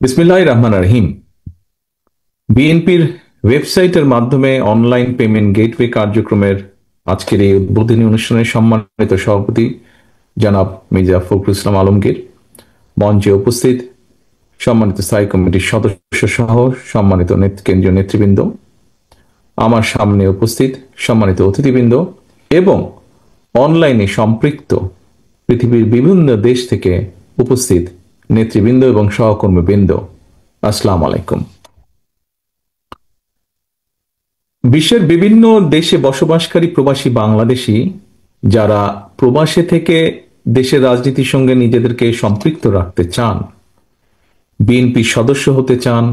বিসমিল্লাহির রহমানির রহিম। বিএনপির ওয়েবসাইটের মাধ্যমে অনলাইন পেমেন্ট গেটওয়ে কার্যক্রমের আজকের এই উদ্বোধনী অনুষ্ঠানে সম্মানিত সভাপতি জনাব মির্জা ফখরুল ইসলাম আলমগীর, মঞ্চে উপস্থিত সম্মানিত স্থায়ী কমিটির সদস্য সহ সম্মানিত কেন্দ্রীয় নেতৃবৃন্দ, আমার সামনে উপস্থিত সম্মানিত অতিথিবৃন্দ এবং অনলাইনে সম্পৃক্ত পৃথিবীর বিভিন্ন দেশ থেকে উপস্থিত নেতৃবৃন্দ এবং সহকর্মীবৃন্দ, আসসালামু আলাইকুম। বিশ্বের বিভিন্ন দেশে বসবাসকারী প্রবাসী বাংলাদেশী যারা প্রবাসে থেকে দেশের রাজনীতির সঙ্গে নিজেদেরকে সম্পৃক্ত রাখতে চান, বিএনপির সদস্য হতে চান,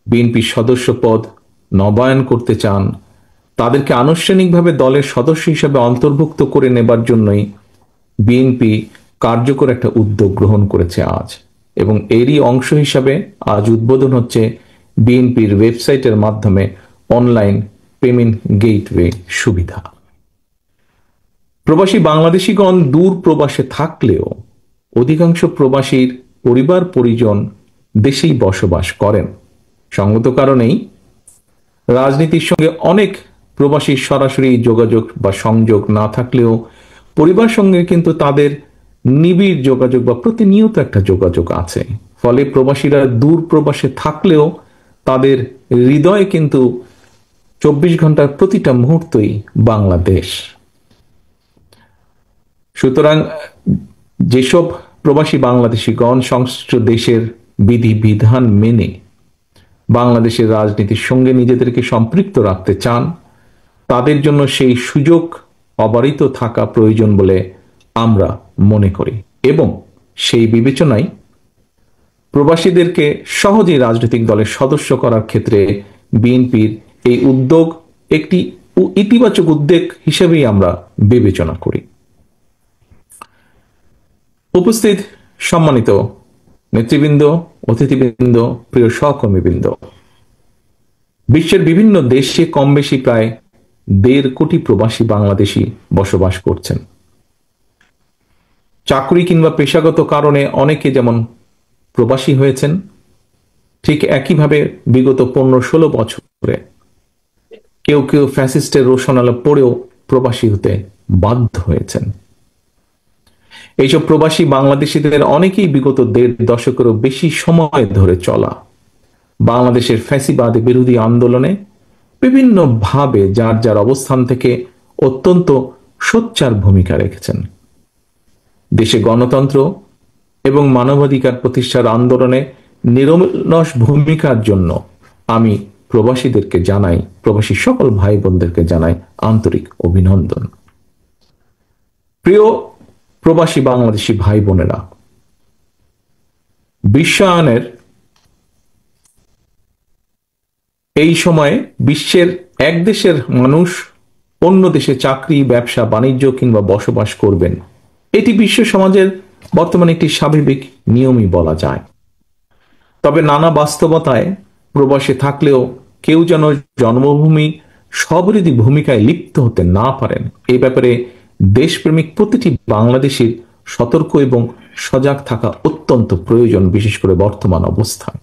বিএনপির সদস্য পদ নবায়ন করতে চান, তাদেরকে আনুষ্ঠানিকভাবে দলের সদস্য হিসেবে অন্তর্ভুক্ত করে নেবার জন্যই বিএনপি কার্যকর একটা উদ্যোগ গ্রহণ করেছে আজ, এবং এরই অংশ হিসাবে আজ উদ্বোধন হচ্ছে বিএনপির ওয়েবসাইটের মাধ্যমে অনলাইন পেমেন্ট গেটওয়ে সুবিধা। প্রবাসী বাংলাদেশিগণ দূর প্রবাসে থাকলেও অধিকাংশ প্রবাসীর পরিবার পরিজন দেশেই বসবাস করেন। সঙ্গত কারণেই রাজনীতির সঙ্গে অনেক প্রবাসীর সরাসরি যোগাযোগ বা সংযোগ না থাকলেও পরিবার সঙ্গে কিন্তু তাদের নিবিড় যোগাযোগ বা প্রতিনিয়ত একটা যোগাযোগ আছে। ফলে প্রবাসীরা দূর প্রবাসে থাকলেও তাদের হৃদয়ে কিন্তু 24 ঘন্টার প্রতিটা মুহূর্তই বাংলাদেশ। সুতরাং যেসব প্রবাসী বাংলাদেশিগণ সংশ্লিষ্ট দেশের বিধি বিধান মেনে বাংলাদেশের রাজনীতির সঙ্গে নিজেদেরকে সম্পৃক্ত রাখতে চান, তাদের জন্য সেই সুযোগ অবারিত থাকা প্রয়োজন বলে আমরা মনে করি, এবং সেই বিবেচনায় প্রবাসীদেরকে সহজেই রাজনৈতিক দলের সদস্য করার ক্ষেত্রে বিএনপির এই উদ্যোগ একটি ইতিবাচক উদ্যোগ হিসেবেই আমরা বিবেচনা করি। উপস্থিত সম্মানিত নেতৃবৃন্দ, অতিথিবৃন্দ, প্রিয় সহকর্মীবৃন্দ, বিশ্বের বিভিন্ন দেশে কম বেশি প্রায় 1.5 কোটি প্রবাসী বাংলাদেশি বসবাস করছেন। চাকরি কিংবা পেশাগত কারণে অনেকে যেমন প্রবাসী হয়েছেন, ঠিক একইভাবে বিগত 15-16 বছরে কেউ কেউ ফ্যাসিস্টের রোশনালে পড়েও প্রবাসী হতে বাধ্য হয়েছেন। এইসব প্রবাসী বাংলাদেশিদের অনেকেই বিগত 1.5 দশকেরও বেশি সময় ধরে চলা বাংলাদেশের ফ্যাসিবাদ বিরোধী আন্দোলনে বিভিন্নভাবে যার যার অবস্থান থেকে অত্যন্ত সোচ্চার ভূমিকা রেখেছেন। দেশে গণতন্ত্র এবং মানবাধিকার প্রতিষ্ঠার আন্দোলনে নিরলস ভূমিকার জন্য আমি প্রবাসীদেরকে জানাই, প্রবাসী সকল ভাই বোনদেরকে জানাই আন্তরিক অভিনন্দন। প্রিয় প্রবাসী বাংলাদেশি ভাই বোনেরা, বিশ্বায়নের এই সময়ে বিশ্বের এক দেশের মানুষ অন্য দেশে চাকরি, ব্যবসা, বাণিজ্য কিংবা বসবাস করবেন, এটি বিশ্ব সমাজের বর্তমানে একটি স্বাভাবিক নিয়মই বলা যায়। তবে নানা বাস্তবতায় প্রবাসে থাকলেও কেউ যেন জন্মভূমি সবিরোধী ভূমিকায় লিপ্ত হতে না পারেন, এই ব্যাপারে দেশপ্রেমিক প্রতিটি বাংলাদেশীর সতর্ক এবং সজাগ থাকা অত্যন্ত প্রয়োজন, বিশেষ করে বর্তমান অবস্থায়।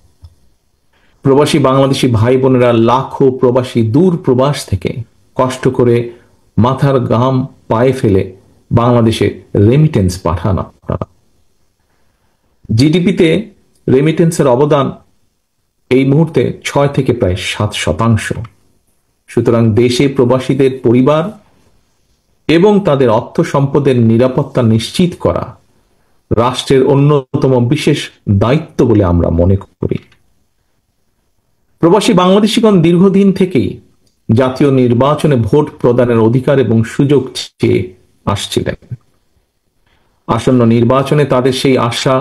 প্রবাসী বাংলাদেশি ভাই বোনেরা লাখো প্রবাসী দূর প্রবাস থেকে কষ্ট করে মাথার ঘাম পায়ে ফেলে বাংলাদেশে রেমিটেন্স পাঠান। আপনারা জিডিপিতে রেমিটেন্সের অবদান এই মুহূর্তে 6 থেকে প্রায় 7%। সুতরাং দেশে প্রবাসীদের পরিবার এবং তাদের অর্থ সম্পদের নিরাপত্তা নিশ্চিত করা রাষ্ট্রের অন্যতম বিশেষ দায়িত্ব বলে আমরা মনে করি। প্রবাসী বাংলাদেশিগণ দীর্ঘদিন থেকেই জাতীয় নির্বাচনে ভোট প্রদানের অধিকার এবং সুযোগ চেয়ে আসছিলেন। আসন্ন নির্বাচনে তাদের সেই আশা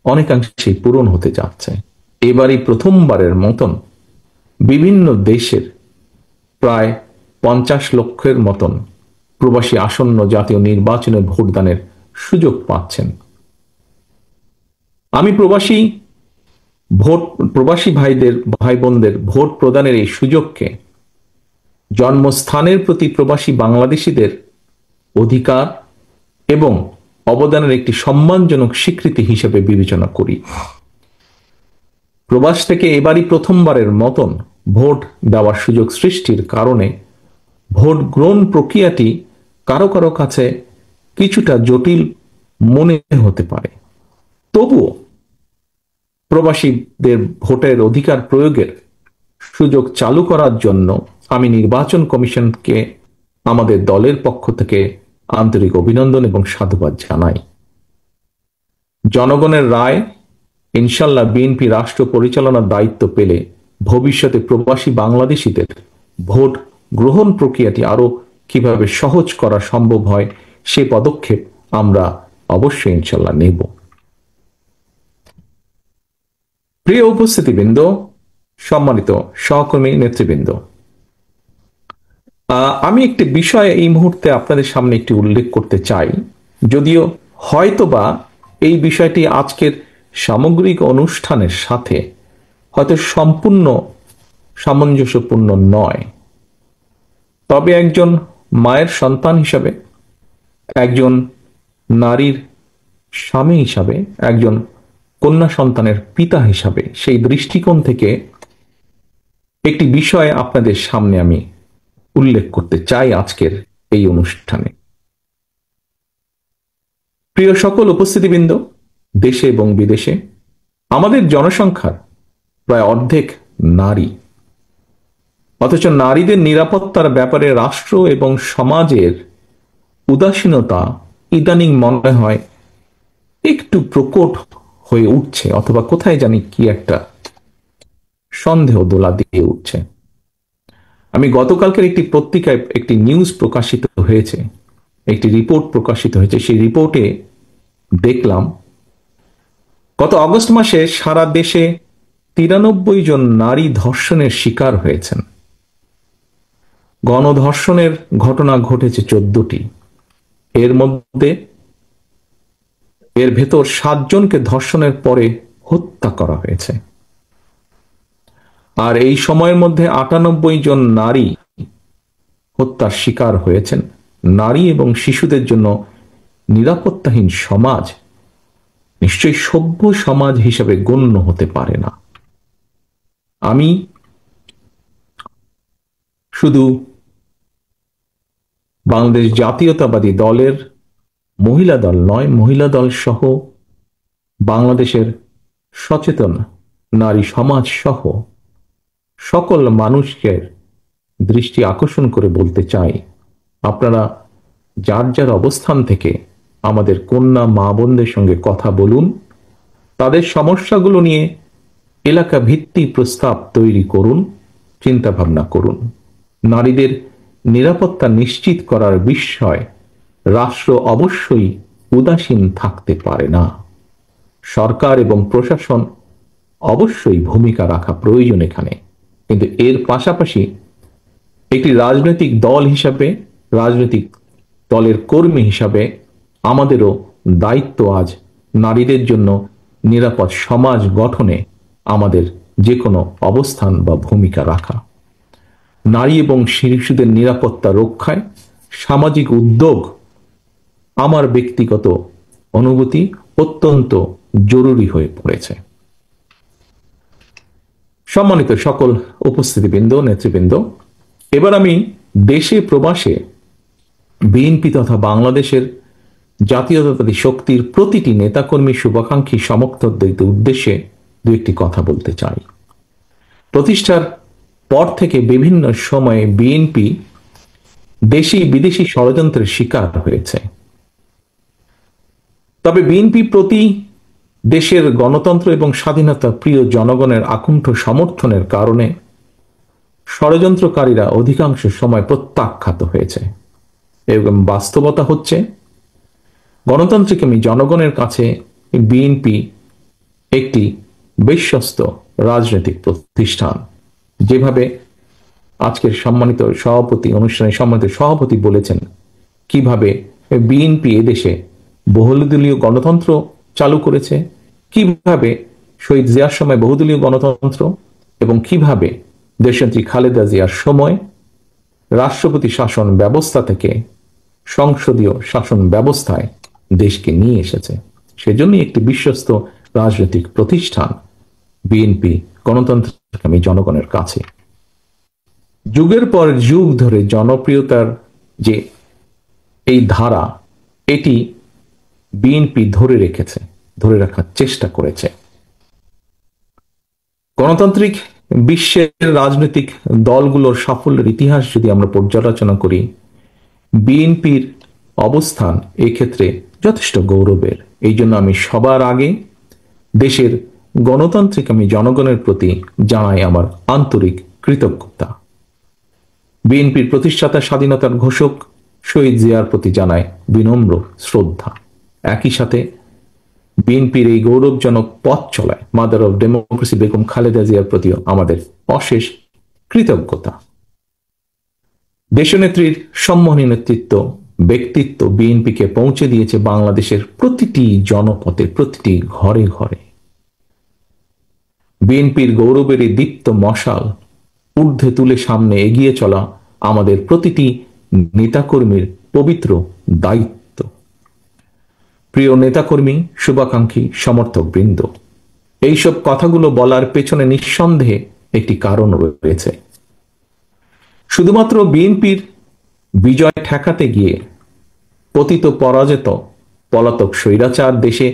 অনেকাংশেই পূরণ হতে যাচ্ছে। এবারই প্রথমবারের মতন বিভিন্ন দেশের প্রায় 50 লক্ষের মতন প্রবাসী আসন্ন জাতীয় নির্বাচনে ভোটদানের সুযোগ পাচ্ছেন। আমি প্রবাসী ভাই বোনদের ভোট প্রদানের এই সুযোগকে জন্মস্থানের প্রতি প্রবাসী বাংলাদেশিদের অধিকার এবং অবদানের একটি সম্মানজনক স্বীকৃতি হিসেবে বিবেচনা করি। প্রবাস থেকে এবারই প্রথমবারের মতন ভোট দেওয়ার সুযোগ সৃষ্টির কারণে ভোট গ্রহণ প্রক্রিয়াটি কারো কারো কাছে কিছুটা জটিল মনে হতে পারে। তবুও প্রবাসীদের ভোটের অধিকার প্রয়োগের সুযোগ চালু করার জন্য আমি নির্বাচন কমিশনকে আমাদের দলের পক্ষ থেকে আন্তরিক অভিনন্দন এবং সাধুবাদ জানাই। জনগণের রায় ইনশাল্লাহ বিএনপি রাষ্ট্র পরিচালনার দায়িত্ব পেলে ভবিষ্যতে প্রবাসী বাংলাদেশিদের ভোট গ্রহণ প্রক্রিয়াটি আরো কিভাবে সহজ করা সম্ভব হয় সে পদক্ষেপ আমরা অবশ্যই ইনশাল্লাহ নেব। প্রিয় উপস্থিতিবৃন্দ, সম্মানিত সহকর্মী নেতৃবৃন্দ, আমি একটি বিষয় এই মুহূর্তে আপনাদের সামনে একটি উল্লেখ করতে চাই, যদিও হয়তোবা এই বিষয়টি আজকের সামগ্রিক অনুষ্ঠানের সাথে হয়তো সম্পূর্ণ সামঞ্জস্যপূর্ণ নয়, তবে একজন মায়ের সন্তান হিসাবে, একজন নারীর স্বামী হিসাবে, একজন কন্যা সন্তানের পিতা হিসাবে সেই দৃষ্টিকোণ থেকে একটি বিষয় আপনাদের সামনে আমি উল্লেখ করতে চাই আজকের এই অনুষ্ঠানে। প্রিয় সকল উপস্থিতিবৃন্দ, দেশে এবং বিদেশে আমাদের জনসংখ্যার প্রায় অর্ধেক নারী, অথচ নারীদের নিরাপত্তার ব্যাপারে রাষ্ট্র এবং সমাজের উদাসীনতা ইদানিং মনে হয় একটু প্রকট হয়ে উঠছে, অথবা কোথায় জানি কি একটা সন্দেহ দোলা দিয়ে উঠছে। আমি গতকালকের একটি পত্রিকায় একটি নিউজ প্রকাশিত হয়েছে, একটি রিপোর্ট প্রকাশিত হয়েছে, সেই রিপোর্টে দেখলাম গত অগস্ট মাসে সারা দেশে 93 জন নারী ধর্ষণের শিকার হয়েছেন। গণধর্ষণের ঘটনা ঘটেছে 14টি, এর ভেতর 7 জনকে ধর্ষণের পরে হত্যা করা হয়েছে। আর এই সময়ের মধ্যে 98 জন নারী হত্যার শিকার হয়েছেন। নারী এবং শিশুদের জন্য নিরাপত্তাহীন সমাজ নিশ্চয়ই সভ্য সমাজ হিসেবে গণ্য হতে পারে না। আমি শুধু বাংলাদেশ জাতীয়তাবাদী দলের মহিলা দল নয়, মহিলা দল সহ বাংলাদেশের সচেতন নারী সমাজ সহ সকল মানুষকে দৃষ্টি আকর্ষণ করে বলতে চাই, আপনারা যার যার অবস্থান থেকে আমাদের কন্যা মা বোনদের সঙ্গে কথা বলুন, তাদের সমস্যাগুলো নিয়ে এলাকা ভিত্তিক প্রস্তাব তৈরি করুন, চিন্তা ভাবনা করুন। নারীদের নিরাপত্তা নিশ্চিত করার বিষয় রাষ্ট্র অবশ্যই উদাসীন থাকতে পারে না। সরকার এবং প্রশাসন অবশ্যই ভূমিকা রাখা প্রয়োজন এখানে, কিন্তু এর পাশাপাশি একটি রাজনৈতিক দল হিসাবে, রাজনৈতিক দলের কর্মী হিসাবে আমাদেরও দায়িত্ব আজ নারীদের জন্য নিরাপদ সমাজ গঠনে আমাদের যে কোনো অবস্থান বা ভূমিকা রাখা। নারী এবং শিশুদের নিরাপত্তা রক্ষায় সামাজিক উদ্যোগ আমার ব্যক্তিগত অনুভূতি অত্যন্ত জরুরি হয়ে পড়েছে। সম্মানিত সকল উপস্থিতিবৃন্দ, নেতৃবৃন্দ, এবার আমি দেশে প্রবাসে বিএনপি তথা বাংলাদেশের জাতীয়তাবাদী শক্তির প্রতিটি নেতাকর্মী, শুভাকাঙ্ক্ষী, সমর্থকদের উদ্দেশ্যে দু একটি কথা বলতে চাই। প্রতিষ্ঠার পর থেকে বিভিন্ন সময়ে বিএনপি দেশি বিদেশি ষড়যন্ত্রের শিকার হয়েছে। তবে বিএনপি প্রতি দেশের গণতন্ত্র এবং স্বাধীনতা প্রিয় জনগণের আকুণ্ঠ সমর্থনের কারণে ষড়যন্ত্রকারীরা অধিকাংশ সময় প্রত্যাখ্যাত হয়েছে। এবং বাস্তবতা হচ্ছে গণতান্ত্রিক জনগণের কাছে বিএনপি একটি বিশ্বস্ত রাজনৈতিক প্রতিষ্ঠান। যেভাবে আজকের সম্মানিত সভাপতি, অনুষ্ঠানের সম্মানিত সভাপতি বলেছেন কিভাবে বিএনপি এদেশে বহুদলীয় গণতন্ত্র চালু করেছে, কিভাবে শহীদ জিয়ার সময় বহুদলীয় গণতন্ত্র এবং কিভাবে দেশনেত্রী খালেদা জিয়ার সময় রাষ্ট্রপতি শাসন ব্যবস্থা থেকে সংসদীয় শাসন ব্যবস্থায় দেশকে নিয়ে এসেছে। সেজন্যই একটি বিশ্বস্ত রাজনৈতিক প্রতিষ্ঠান বিএনপি গণতন্ত্রকামী জনগণের কাছে। যুগের পর যুগ ধরে জনপ্রিয়তার যে এই ধারা, এটি বিএনপি ধরে রেখেছে, ধরে রাখার চেষ্টা করেছে। গণতান্ত্রিক বিশ্বের রাজনৈতিক দলগুলোর সাফল্যের ইতিহাস যদি আমরা পর্যালোচনা করি, বিএনপির অবস্থান এই ক্ষেত্রে যথেষ্ট গৌরবের। এই জন্য আমি সবার আগে দেশের গণতান্ত্রিক আমি জনগণের প্রতি জানাই আমার আন্তরিক কৃতজ্ঞতা। বিএনপির প্রতিষ্ঠাতা স্বাধীনতার ঘোষক শহীদ জিয়ার প্রতি জানায় বিনম্র শ্রদ্ধা। একই সাথে বিএনপির এই গৌরবজনক পথ চলায় mother of democracy Begum Khaleda জিয়ার প্রতিও আমাদের অশেষ কৃতজ্ঞতা। দেশনেত্রীর সম্মানী নেতৃত্ব, ব্যক্তিত্ব বিএনপিকে পৌঁছে দিয়েছে বাংলাদেশের প্রতিটি জনপথে, প্রতিটি ঘরে ঘরে। বিএনপির গৌরবের এই দীপ্ত মশাল ঊর্ধ্বে তুলে সামনে এগিয়ে চলা আমাদের প্রতিটি নেতাকর্মীর পবিত্র দায়িত্ব। প্রিয় নেতাকর্মী, শুভাকাঙ্ক্ষী, সমর্থক বৃন্দ, এইসব কথাগুলো বলার পেছনে নিঃসন্দেহে একটি কারণ রয়েছে। শুধুমাত্র বিএনপির বিজয় ঠেকাতে গিয়ে পতিত পরাজিত পলাতক স্বৈরাচার দেশে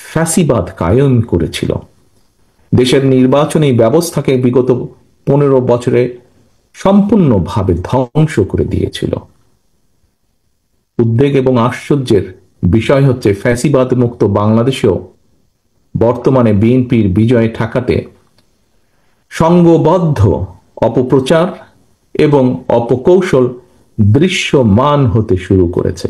ফ্যাসিবাদ কায়েম করেছিল। দেশের নির্বাচনী ব্যবস্থাকে বিগত 15 বছরে সম্পূর্ণভাবে ধ্বংস করে দিয়েছিল। উদ্বেগ এবং আশ্চর্যের বিষয় হচ্ছে, ফ্যাসিবাদ মুক্ত বাংলাদেশেও বর্তমানে বিএনপির বিজয় ঠেকাতে সংঘবদ্ধ অপপ্রচার এবং অপকৌশল দৃশ্যমান হতে শুরু করেছে।